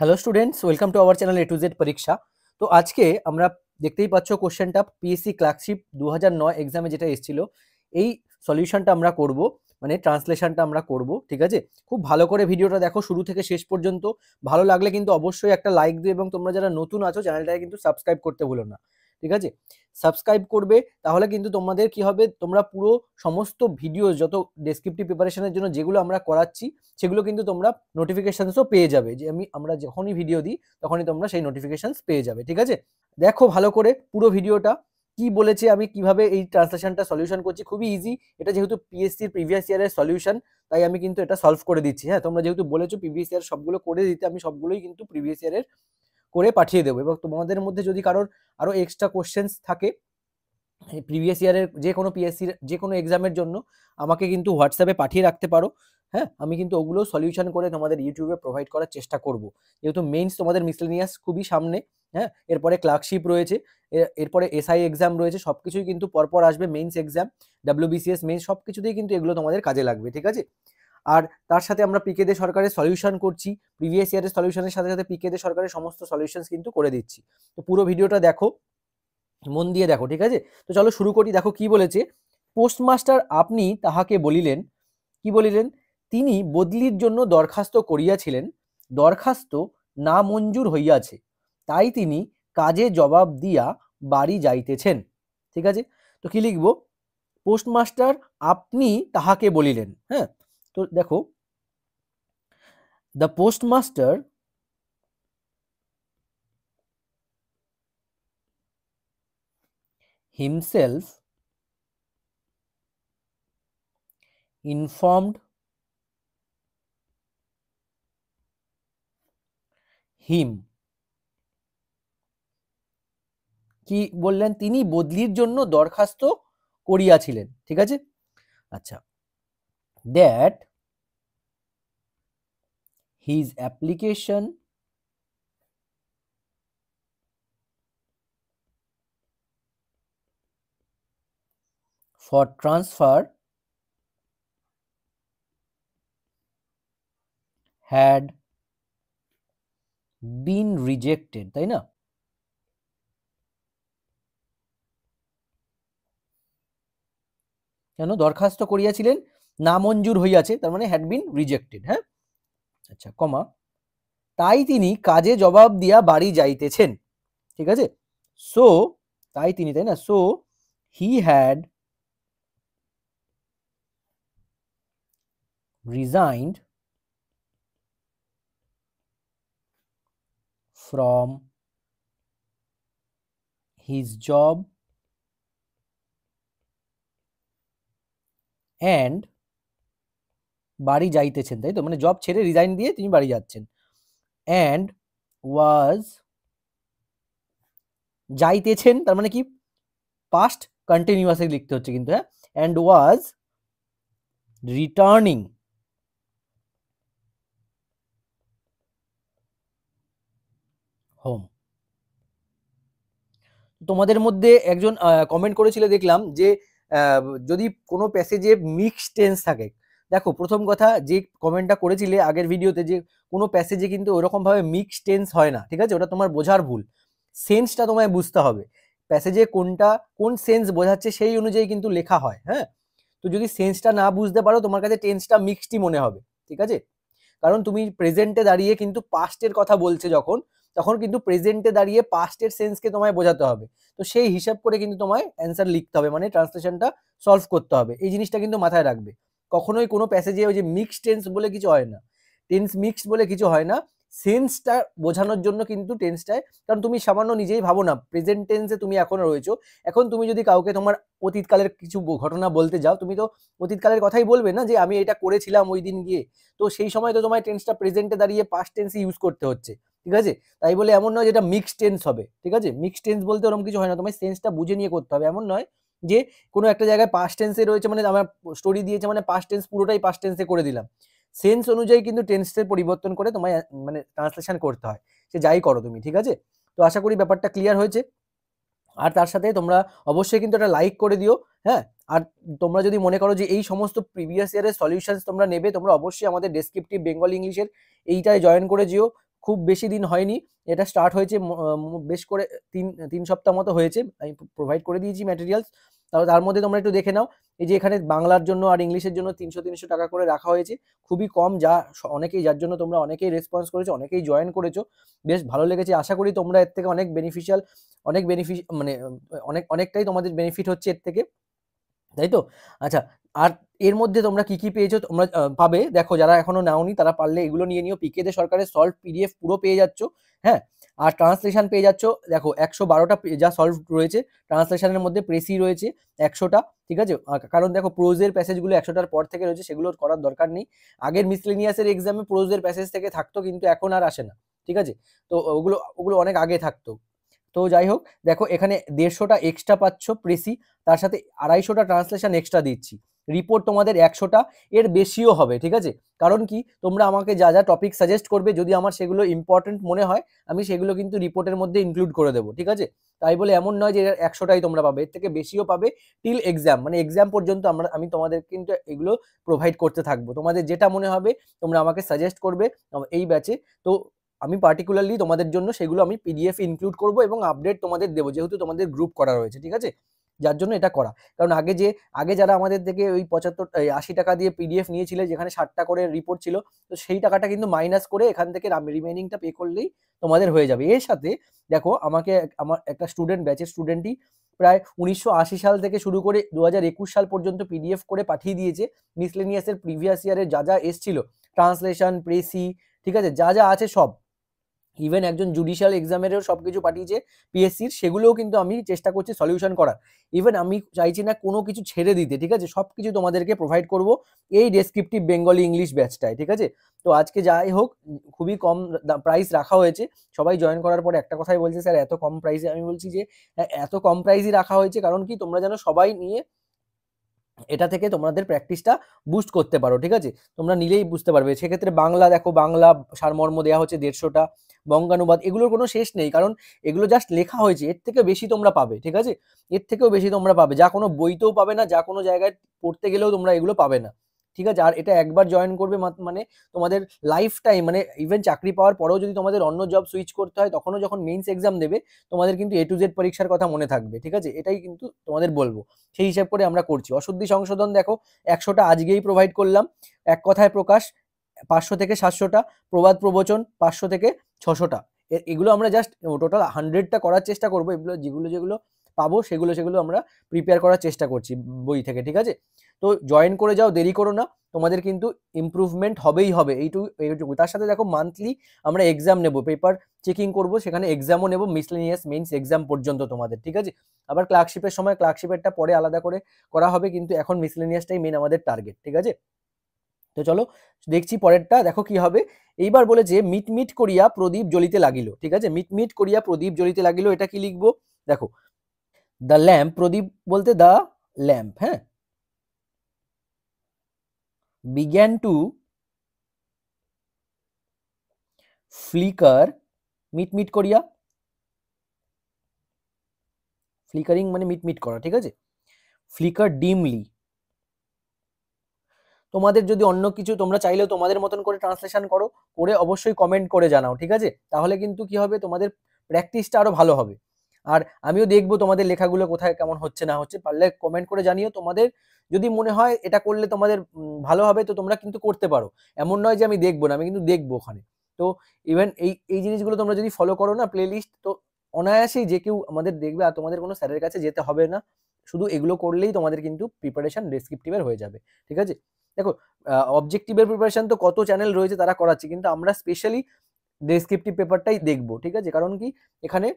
Hello students, welcome to our channel A to Z পরীক্ষা। তো আজকে আমরা দেখতেই পাচ্ছ কোশ্চেনটা পিএসসি ক্লার্কশিপ 2009 এক্সামে যেটা এসেছিল, এই সলিউশনটা আমরা করব, মানে ট্রান্সলেশনটা আমরা করব। ঠিক আছে, খুব ভালো করে ভিডিওটা দেখো শুরু থেকে শেষ পর্যন্ত। ভালো লাগলে কিন্তু অবশ্যই একটা লাইক দিও এবং তোমরা যারা নতুন আছো চ্যানেলটাকে কিন্তু সাবস্ক্রাইব করতে ভুলো না। ঠিক আছে, সাবস্ক্রাইব করবে, তাহলে কিন্তু তোমাদের কি হবে, তোমরা পুরো সমস্ত ভিডিও যত ডেসক্রিপটিভ প্রিপারেশনের জন্য যেগুলো আমরা করাচ্ছি সেগুলো কিন্তু তোমরা নোটিফিকেশনসও পেয়ে যাবে, যে আমরা যখনই ভিডিও দিই তখনই তোমরা সেই নোটিফিকেশনস পেয়ে যাবে। ঠিক আছে, দেখো ভালো করে পুরো ভিডিওটা কি বলেছে, আমি কিভাবে এই ট্রান্সলেশনটা সলিউশন করছি। খুবই ইজি, এটা যেহেতু পিএসসির প্রিভিয়াস ইয়ারের সলিউশন, তাই আমি কিন্তু এটা সলভ করে দিচ্ছি। হ্যাঁ, তোমরা যেহেতু বলেছো প্রিভিয়াস ইয়ার সবগুলো করে দিতে, আমি সবগুলোই কিন্তু প্রিভিয়াস ইয়ারের করে পাঠিয়ে দেবো। এবং তোমাদের মধ্যে যদি কারোর আরো এক্সট্রা কোশ্চেন্স থাকে প্রিভিয়াস ইয়ারের যে কোনো পিএসসির যে কোনো এক্সামের জন্য, আমাকে কিন্তু হোয়াটসঅ্যাপে পাঠিয়ে রাখতে পারো। হ্যাঁ, আমি কিন্তু ওগুলো সলিউশন করে তোমাদের ইউটিউবে প্রোভাইড করার চেষ্টা করব, যেহেতু মেইনস তোমাদের মিসলেনিয়াস খুবই সামনে। হ্যাঁ, এরপরে ক্লার্কশিপ রয়েছে, এরপরে এসআই এক্সাম রয়েছে, সব কিছুই কিন্তু পরপর আসবে। মেইনস এক্সাম, ডাব্লিউবিসিএস মেইনস, সব কিছুতেই কিন্তু এগুলো তোমাদের কাজে লাগবে। ঠিক আছে, আর তার সাথে আমরা পিকে দে সরকারের সলিউশন করছি, প্রিভিয়াস ইয়ারের সলিউশনের সাথে সাথে পিকে দে সরকারের সমস্ত সলিউশনস কিন্তু করে দিচ্ছি। তো পুরো ভিডিওটা দেখো, মন দিয়ে দেখো। ঠিক আছে, তো চলো শুরু করি। দেখো কি বলেছে, পোস্টমাস্টার আপনি তাহাকে বলিলেন, কি বলিলেন, তিনি বদলির জন্য দরখাস্ত করিয়াছিলেন, দরখাস্ত না মঞ্জুর হইয়াছে, তাই তিনি কাজে জবাব দিয়া বাড়ি যাইতেছেন। ঠিক আছে, তো কি লিখবো, পোস্টমাস্টার আপনি তাহাকে বলিলেন। হ্যাঁ, তো দেখো, the postmaster himself informed him, কি বললেন, তিনি বদলির জন্য দরখাস্ত করিয়াছিলেন। ঠিক আছে, আচ্ছা, that his application for transfer had been rejected, তাই না? কেন দরখাস্ত করিয়াছিলেন, নামঞ্জুর হইয়াছে, তার মানে হ্যাড বিন রিজেক্টেড। হ্যাঁ, আচ্ছা, কমা, তাই তিনি কাজে জবাব দিয়া বাড়ি যাইতেছেন। ঠিক আছে, সো তাই তিনি, তাই না, so he had resigned from his job and বাড়ি যাইতেছেন, তাই তো, মানে জব ছেড়ে রিজাইন দিয়ে তিনি বাড়ি যাচ্ছেন। and was, যাইতেছেন তার মানে কি, পাস্ট কন্টিনিউয়াসলি লিখতে হচ্ছে কিন্তু। হ্যাঁ, and was returning home। তোমাদের মধ্যে একজন কমেন্ট করেছিল, দেখলাম যে যদি কোনো প্যাসেজে মিক্সড টেন্স থাকে। দেখো, প্রথম কথা, যে কমেন্টটা করেছিলে আগের ভিডিওতে, যে কোনো প্যাসেজে কিন্তু ওরকম ভাবে মিক্সড টেন্স হয় না। ঠিক আছে, ওটা তোমার বোঝার ভুল, সেন্সটা তোমায় বুঝতে হবে। প্যাসেজে কোনটা কোন সেন্স বোঝাচ্ছে সেই অনুযায়ী কিন্তু লেখা হয়। হ্যাঁ, তো যদি সেন্সটা না বুঝতে পারো, তোমার কাছে টেন্সটা মিক্সডই মনে হবে। ঠিক আছে, কারণ তুমি প্রেজেন্টে দাঁড়িয়ে কিন্তু পাস্টের কথা বলছে যখন, তখন কিন্তু প্রেজেন্টে দাঁড়িয়ে পাস্টের সেন্সকে তোমায় বোঝাতে হবে। তো সেই হিসাব করে কিন্তু তোমায় অ্যান্সার লিখতে হবে, মানে ট্রান্সলেশনটা সলভ করতে হবে। এই জিনিসটা কিন্তু মাথায় রাখবে, কখনোই কোনো প্যাসেজে ওই যে মিক্সড টেন্স বলে কিছু হয় না, টেন্স মিক্সড বলে কিছু হয় না, সেন্সটা বোঝানোর জন্য কিন্তু টেন্সটায়। কারণ তুমি সামান্য নিজেই ভাবো না, প্রেজেন্ট টেন্সে তুমি এখনো রয়েছো। এখন তুমি যদি কাউকে তোমার অতীতকালের কিছু ঘটনা বলতে যাও, তুমি তো অতীতকালের কথাই বলবে না, যে আমি এটা করেছিলাম ওই দিন গিয়ে। তো সেই সময় তো তোমার টেন্সটা প্রেজেন্টে দাঁড়িয়ে পাস্ট টেন্সই ইউজ করতে হচ্ছে। ঠিক আছে, তাই বলে এমন নয় যেটা মিক্সড টেন্স হবে। ঠিক আছে, মিক্সড টেন্স বলতে ওরকম কিছু হয় না, তোমার সেন্সটা বুঝে নিয়ে করতে হবে। এমন নয় যে কোনো একটা জায়গায় পাস্ট টেন্সে রয়েছে মানে আমার স্টোরি দিয়েছে মানে পাস্ট টেন্স পুরোটাই পাস্ট টেন্সে করে দিলাম। সেন্স অনুযায়ী কিন্তু টেন্সের পরিবর্তন করে তোমায় মানে ট্রান্সলেশন করতে হয়, সে যাই করো তুমি। ঠিক আছে, তো আশা করি ব্যাপারটা ক্লিয়ার হয়েছে। আর তার সাথে তোমরা অবশ্যই কিন্তু একটা লাইক করে দিও। হ্যাঁ, আর তোমরা যদি মনে করো যে এই সমস্ত প্রিভিয়াস ইয়ারের সলিউশনস তোমরা নেবে, তোমরা অবশ্যই আমাদের ডেসক্রিপটিভ বেঙ্গল ইংলিশের এইটায় জয়েন করে যেও। খুব বেশি দিন হয়নি, এটা স্টার্ট হয়েছে বেশ করে 3 সপ্তাহ মতো হয়েছে। আমি প্রোভাইড করে দিয়েছি ম্যাটেরিয়ালস। তার মধ্যে তোমরা একটু দেখে নাও, এই যে এখানে বাংলার জন্য আর ইংলিশের জন্য 300 টাকা করে রাখা হয়েছে, খুবই কম, যা অনেকেই, যার জন্য তোমরা অনেকেই রেসপন্স করেছো, অনেকেই জয়েন করেছো, বেশ ভালো লেগেছে। আশা করি তোমরা এর থেকে অনেক বেনিফিশিয়াল, মানে অনেকটাই তোমাদের বেনিফিট হচ্ছে এর থেকে, তাই তো? আচ্ছা, আর এর মধ্যে তোমরা কি কি পেয়েছো তোমরা পাবে, দেখো যারা এখনো নাওনি তারা পারলে এগুলো নিয়ে নিও। পিকে দে সরকারের সলভ পিডিএফ পুরো পেয়ে যাচ্ছ, হ্যাঁ। আর ট্রান্সলেশন পেয়ে যাচ্ছ, দেখো 112টা যা সলভ রয়েছে, ট্রান্সলেশনের মধ্যে প্রেসি রয়েছে 100টা, ঠিক আছে। কারণ দেখো প্রোজের প্যাসেজগুলো 100টার পর থেকে রয়েছে, সেগুলো করার দরকার নেই। আগের মিসলেনিয়াসের এক্সামে প্রোজের প্যাসেজ থেকে থাকতো, কিন্তু এখন আর আসে না, ঠিক আছে। তো ওগুলো ওগুলো অনেক আগে থাকতো। তো যাই হোক, দেখো এখানে 150টা এক্সট্রা পাচ্ছ প্রেসি, তার সাথে 250টা ট্রান্সলেশন এক্সট্রা দিচ্ছি। রিপোর্ট তোমাদের 100টা, এর বেশিও হবে, ঠিক আছে। কারণ কি, তোমরা আমাকে যা যা টপিক সাজেস্ট করবে, যদি আমার সেগুলো ইম্পর্টেন্ট মনে হয়, আমি সেগুলো কিন্তু রিপোর্টের মধ্যে ইনক্লুড করে দেবো, ঠিক আছে। তাই বলে এমন নয় যে 100টাই তোমরা পাবে, এর থেকে বেশিও পাবে টিল এক্সাম, মানে এক্সাম পর্যন্ত আমি তোমাদের কিন্তু এগুলো প্রোভাইড করতে থাকবো। তোমাদের যেটা মনে হবে তোমরা আমাকে সাজেস্ট করবে এই ব্যাচে, তো আমি পার্টিকুলারলি তোমাদের জন্য সেগুলো আমি পিডিএফ ইনক্লুড করব এবং আপডেট তোমাদের দেবো, যেহেতু তোমাদের গ্রুপ করা রয়েছে, ঠিক আছে। যার জন্য এটা করা, কারণ আগে যারা আমাদের থেকে ওই 80 টাকা দিয়ে পিডিএফ নিয়েছিলে, যেখানে 60টা করে রিপোর্ট ছিল, তো সেই টাকাটা কিন্তু মাইনাস করে এখান থেকে রিমেইনিংটা পে করলেই তোমাদের হয়ে যাবে। এর সাথে দেখো, আমার একটা ব্যাচের স্টুডেন্টই প্রায় 1980 সাল থেকে শুরু করে 2021 সাল পর্যন্ত পিডিএফ করে পাঠিয়ে দিয়েছে, মিসলেনিয়াসের প্রিভিয়াস ইয়ারের যা যা এসছিল, ট্রান্সলেশন, প্রেসি, ঠিক আছে, যা যা আছে সব, ইভেন একজন জুডিশিয়াল এক্সামেরও সবকিছু পাঠিয়েছে পিএসসির, সেগুলোও কিন্তু আমি চেষ্টা করছি সলিউশন করার। ইভেন আমি চাইছি না কোনো কিছু ছেড়ে দিতে, ঠিক আছে, সবকিছু তোমাদেরকে প্রোভাইড করব এই ডেসক্রিপটিভ বেঙ্গলি ইংলিশ ব্যাচটায়, ঠিক আছে। তো আজকে যাই হোক, খুবই কম প্রাইস রাখা হয়েছে। সবাই জয়েন করার পর একটা কথাই বলছে, স্যার এত কম প্রাইসে। আমি বলছি যে এত কম প্রাইসই রাখা হয়েছে, কারণ কি, তোমরা যেন সবাই নিয়ে এটা থেকে তোমাদের প্র্যাকটিসটা বুস্ট করতে পারো, ঠিক আছে। তোমরা নিলেই বুঝতে পারবে। সেক্ষেত্রে বাংলা, দেখো বাংলা সারমর্ম দেওয়া হচ্ছে 150টা, বঙ্গানুবাদ, এগুলোর কোনো শেষ নেই, কারণ এগুলো জাস্ট লেখা হয়েছে, এর থেকে বেশি তোমরা পাবে, ঠিক আছে। এর থেকেও বেশি তোমরা পাবে, যা কোনো বইতেও পাবে না, যা কোনো জায়গায় পড়তে গেলেও তোমরা এগুলো পাবে না, ঠিক আছে। আর এটা একবার জয়েন করবে মানে তোমাদের লাইফ টাইম, মানে ইভেন চাকরি পাওয়ার পরেও যদি তোমাদের অন্য জব সুইচ করতে হয়, তখনও যখন মেইনস এক্সাম দেবে, তোমাদের কিন্তু A to Z পরীক্ষার কথা মনে থাকবে, ঠিক আছে। এটাই কিন্তু তোমাদের বলবো, সেই হিসাব করে আমরা করছি। অশুদ্ধি সংশোধন দেখো 100টা আজকেই প্রোভাইড করলাম, এক কথায় প্রকাশ 500 থেকে 700টা, প্রবাদ প্রবচন 500 থেকে 600টা, এগুলো আমরা জাস্ট টোটাল 100টা করার চেষ্টা করবো। এগুলো যেগুলো পাবো সেগুলো আমরা প্রিপেয়ার করার চেষ্টা করছি বই থেকে, ঠিক আছে। তো জয়েন করে যাও, দেরি করো না, তোমাদের কিন্তু ইমপ্রুভমেন্ট হবেই হবে, এইটুকু। তার সাথে দেখো, মান্থলি আমরা এক্সাম নেব, পেপার চেকিং করব, সেখানে এক্সামও নেব, মিসলেনিয়াস মেইনস এক্সাম পর্যন্ত তোমাদের, ঠিক আছে। আবার ক্লার্কশিপের সময় ক্লার্কশিপেরটা পরে আলাদা করে করা হবে, কিন্তু এখন মিসলেনিয়াসটাই মেন আমাদের টার্গেট, ঠিক আছে। তো চলো দেখছি পরেরটা, দেখো কি হবে। এইবার বলেছে, মিট মিট করিয়া প্রদীপ জ্বলিতে লাগিল, ঠিক আছে। মিট মিট করিয়া প্রদীপ জ্বলিতে লাগিল, এটা কি লিখবো, দেখো, দ্য ল্যাম্প, প্রদীপ বলতে দ্য ল্যাম্প, হ্যাঁ, বিগ্যান টু ফ্লিকার, মিট করিয়া, ফ্লিকারিং মানে মিট করা, ঠিক আছে। ফ্লিকার ডিমলি, তোমাদের যদি অন্য কিছু, তোমরা চাইলেও তোমাদের মতন করে ট্রান্সলেশন করে অবশ্যই কমেন্ট করে জানাও, ঠিক আছে। তাহলে কিন্তু কি হবে, তোমাদের প্র্যাকটিসটা আরো ভালো হবে। আর আমিও দেখবো তোমাদের লেখাগুলো কোথায় কেমন হচ্ছে না হচ্ছে, পারলে কমেন্ট করে জানিও। তোমাদের যদি মনে হয় এটা করলে তোমাদের ভালো হবে, তো তোমরা কিন্তু করতে পারো। এমন নয় যে আমি দেখবো না, আমি কিন্তু দেখবো ওখানে। তো ইভেন এই জিনিসগুলো তোমরা যদি ফলো করো না, প্লেলিস্ট, তো অনায়াসেই যে কেউ আমাদের দেখবে, আর তোমাদের কোনো স্যারের কাছে যেতে হবে না। শুধু এগুলো করলেই তোমাদের কিন্তু প্রিপারেশন ডেসক্রিপটিভের হয়ে যাবে, ঠিক আছে। দেখো, অবজেক্টিভের প্রিপারেশন তো কত চ্যানেল রয়েছে তারা করাচ্ছে, কিন্তু আমরা স্পেশালি ডেসক্রিপটিভ পেপারটাই দেখবো, ঠিক আছে। কারণ কি, এখানে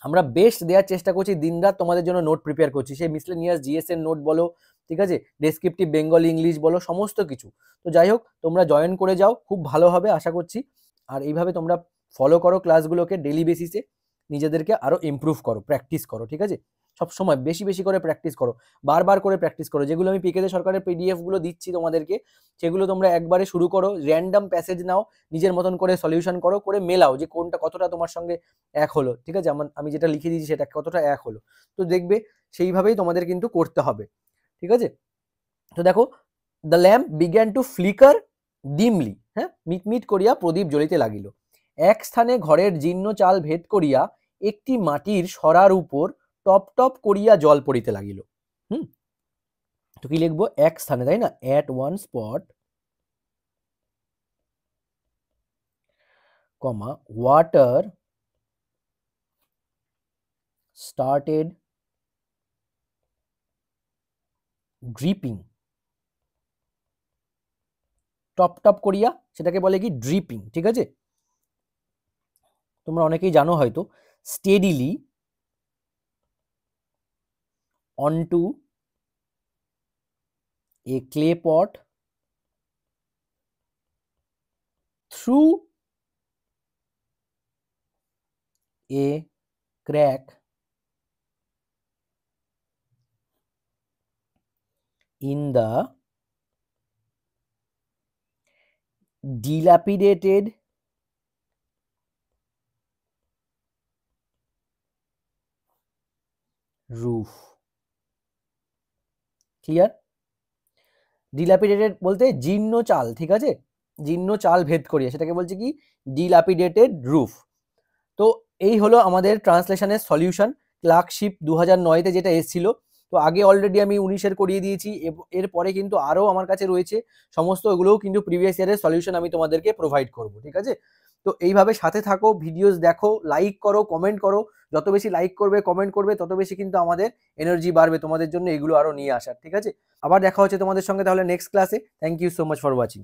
আমরা বেস্ট দেওয়ার চেষ্টা করছি, দিনরাত তোমাদের জন্য নোট প্রিপেয়ার করছি, সেই মিসলেনিয়াস জিএস এর নোট বলো, ঠিক আছে, ডেসক্রিপটিভ বেঙ্গলি ইংলিশ বলো, সমস্ত কিছু। তো যাই হোক, তোমরা জয়েন করে যাও, খুব ভালো হবে আশা করছি। আর এইভাবে তোমরা ফলো করো ক্লাসগুলোকে ডেলি বেসিসে, নিজেদেরকে আরো ইমপ্রুভ করো, প্র্যাকটিস করো, ঠিক আছে। সবসময় বেশি বেশি করে প্র্যাকটিস করো, বারবার করে প্র্যাকটিস করো। যেগুলো আমি পিকেতে সরকারের পিডিএফ গুলো দিচ্ছি তোমাদেরকে, সেগুলো তোমরা একবারে শুরু করো, র্যান্ডম প্যাসেজ নাও, নিজের মতন করে সলিউশন করো, করে মেলাও যে কোনটা কতটা তোমার সঙ্গে এক হলো, ঠিক আছে। আমি যেটা লিখে দিয়েছি সেটা কতটা এক হলো, তো দেখবে সেইভাবেই তোমাদের কিন্তু করতে হবে, ঠিক আছে। তো দেখো, the lamp began to flicker dimly, হ্যাঁ, মিট মিট করিয়া প্রদীপ জ্বলিতে লাগিল। এক স্থানে ঘরের জীর্ণ চাল ভেদ করিয়া একটি মাটির সরার উপর টপ টপ করিয়া জল পড়িতে লাগিল। তো কি লিখবো? এক স্থানে, তাই না? At one spot, comma, water started dripping, top top করিয়া সেটাকে বলে কি? ড্রিপিং। ঠিক আছে, তোমরা অনেকেই জানো হয়তো, steadily onto a clay pot through a crack in the dilapidated roof। Clear? Dilapidated বলতে জীর্ণ চাল, ঠিক আছে, জীর্ণ চাল ভেদ করিয়া সেটাকে বলছে কি? Dilapidated roof. তো এই হলো আমাদের ট্রান্সলেশনের সলিউশন ক্লার্কশিপ 2009-তে যেটা এসেছিল। তো আগে অলরেডি আমি 19-এর করিয়ে দিয়েছি, এরপরে কিন্তু আরও আমার কাছে রয়েছে সমস্ত, ওগুলোও কিন্তু প্রিভিয়াস ইয়ারের সলিউশন আমি তোমাদেরকে প্রোভাইড করব। ঠিক আছে, তো এইভাবে সাথে থাকো, ভিডিওস দেখো, লাইক করো, কমেন্ট করো। যত বেশি লাইক করবে, কমেন্ট করবে, তত বেশি কিন্তু আমাদের এনার্জি বাড়বে তোমাদের জন্য এগুলো আরও নিয়ে আসার। ঠিক আছে, আবার দেখা হচ্ছে তোমাদের সঙ্গে তাহলে নেক্সট ক্লাসে। Thank you so much for watching.